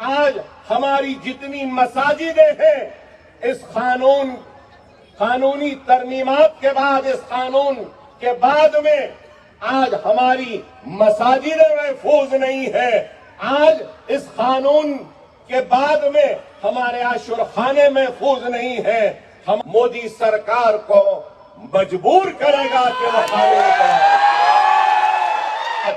آج ہماری جتنی مساجدیں ہیں اس قانونی ترمیمات کے بعد، اس قانون کے بعد میں آج ہماری مساجدیں محفوظ نہیں ہیں. آج اس قانون کے بعد میں ہمارے عاشورخانے محفوظ نہیں ہیں. ہم مودی سرکار کو مجبور کرے گا کہ وہ قانون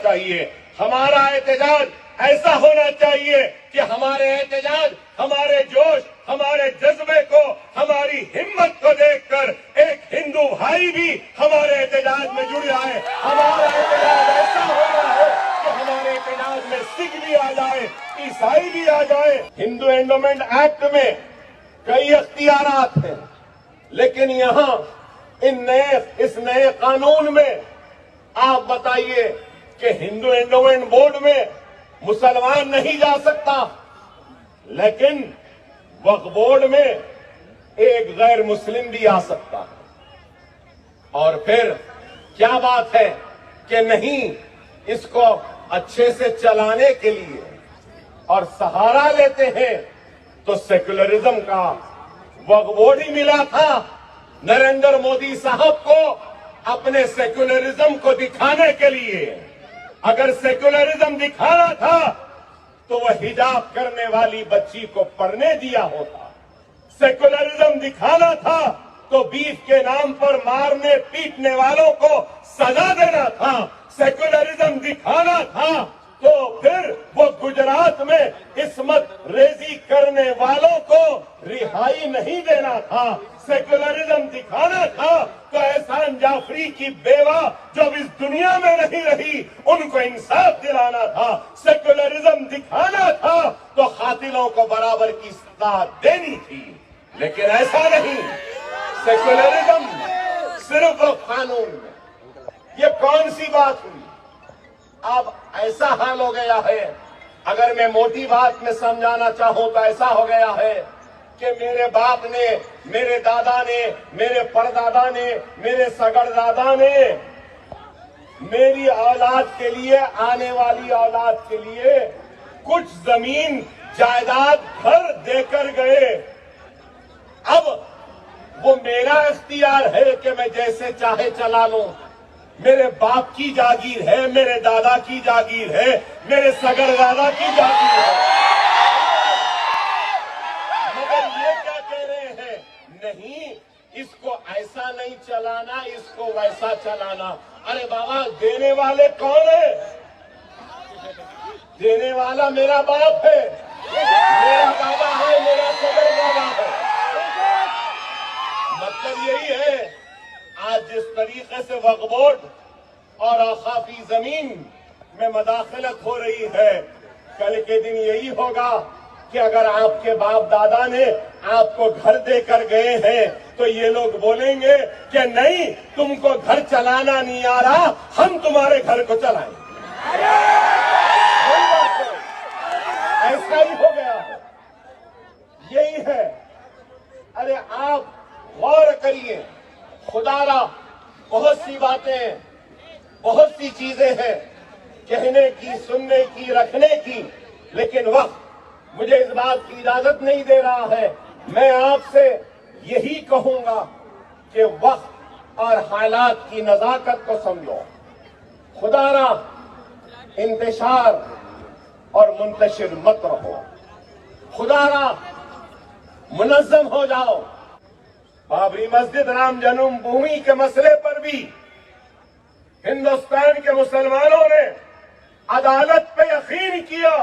چاہیے. ہمارا احتجاج ایسا ہونا چاہیے کہ ہمارے احتجاج، ہمارے جوش، ہمارے جذبے کو، ہماری ہمت کو دیکھ کر ایک ہندو بھائی بھی ہمارے احتجاج میں جڑ جائے. ہمارا احتجاج ایسا ہونا ہے کہ ہمارے احتجاج میں سکھ بھی آ جائے، عیسائی بھی آ جائے. ہندو اینڈومنٹ ایکٹ میں کئی اختیارات ہیں، لیکن یہاں اس نئے قانون میں آپ بتائیے کہ ہندو اینڈومنٹ بورڈ میں مسلمان نہیں جا سکتا، لیکن وقف بورڈ میں ایک غیر مسلم بھی آ سکتا ہے. اور پھر کیا بات ہے کہ نہیں، اس کو اچھے سے چلانے کے لیے اور سہارا لیتے ہیں تو سیکولرزم کا وقف بورڈ ہی ملا تھا نریندر مودی صاحب کو اپنے سیکولرزم کو دکھانے کے لیے. اگر سیکولرزم دکھانا تھا تو وہ حجاب کرنے والی بچی کو پڑھنے دیا ہوتا. سیکولرزم دکھانا تھا تو بیف کے نام پر مارنے پیٹنے والوں کو سزا دینا تھا. سیکولرزم دکھانا تھا تو پھر وہ گجرات میں عصمت ریزی کرنے والوں کو رہائی نہیں دینا تھا. سیکولرزم دکھانا تھا تو احسان جعفری کی بیوہ جو اس دنیا میں نہیں رہی ان کو انصاف دلانا تھا. سیکولرزم دکھانا تھا تو قاتلوں کو برابر کی سزا دینی تھی، لیکن ایسا نہیں. سیکولرزم صرف قانون میں. یہ کون سی بات ہوئی؟ اب ایسا حال ہو گیا ہے، اگر میں موٹی بات میں سمجھانا چاہوں تو ایسا ہو گیا ہے کہ میرے باپ نے، میرے دادا نے، میرے پردادا نے، میرے سگڑ دادا نے میری اولاد کے لیے، آنے والی اولاد کے لیے کچھ زمین جائیداد گھر دے کر گئے. اب وہ میرا اختیار ہے کہ میں جیسے چاہے چلا لوں. میرے باپ کی جاگیر ہے، میرے دادا کی جاگیر ہے، میرے سگڑ دادا کی جاگیر ہے. مگر یہ کیا کہہ رہے ہیں؟ نہیں، اس کو ایسا نہیں چلانا، اس کو ویسا چلانا. ارے بابا، دینے والے کون ہیں؟ دینے والا میرا باپ ہے، میرا دادا ہے، میرا سگڑ دادا ہے. مطلب یہی ہے، آج جس طریقے سے وقف بورڈ اور اوقافی زمین میں مداخلت ہو رہی ہے، کل کے دن یہی ہوگا کہ اگر آپ کے باپ دادا نے آپ کو گھر دے کر گئے ہیں تو یہ لوگ بولیں گے کہ نہیں، تم کو گھر چلانا نہیں آ رہا، ہم تمہارے گھر کو چلائیں. ایسا ہی ہو گیا ہے، یہی ہے. ارے آپ غور کریے، خدا را بہت سی باتیں، بہت سی چیزیں ہیں کہنے کی، سننے کی، رکھنے کی، لیکن وقت مجھے اس بات کی اجازت نہیں دے رہا ہے. میں آپ سے یہی کہوں گا کہ وقت اور حالات کی نزاکت کو سمجھو. خدا را انتشار اور منتشر مت رہو. خدا را منظم ہو جاؤ. بابری مسجد، رام جنم بھومی کے مسئلے پر بھی ہندوستان کے مسلمانوں نے عدالت پہ یقین کیا،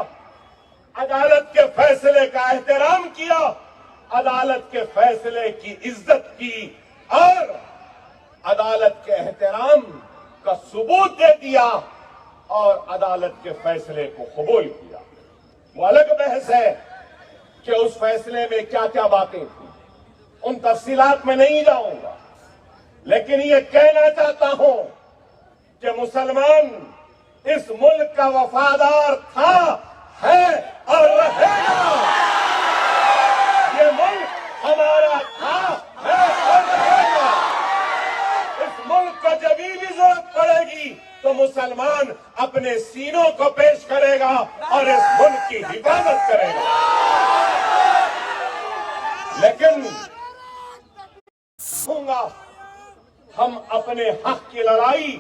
عدالت کے فیصلے کا احترام کیا، عدالت کے فیصلے کی عزت کی اور عدالت کے احترام کا ثبوت دے دیا اور عدالت کے فیصلے کو قبول کیا. وہ الگ بحث ہے کہ اس فیصلے میں کیا کیا باتیں تھیں، ان تفصیلات میں نہیں جاؤں گا، لیکن یہ کہنا چاہتا ہوں کہ مسلمان اس ملک کا وفادار تھا، ہے اور رہے گا. یہ ملک ہمارا تھا، ہے اور رہے گا. اس ملک کو جب بھی ضرورت پڑے گی تو مسلمان اپنے سینوں کو پیش کرے گا اور اس ملک کی حفاظت کرے گا. پڑے گا. لیکن ہم اپنے حق کی لڑائی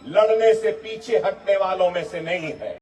لڑنے سے پیچھے ہٹنے والوں میں سے نہیں ہیں.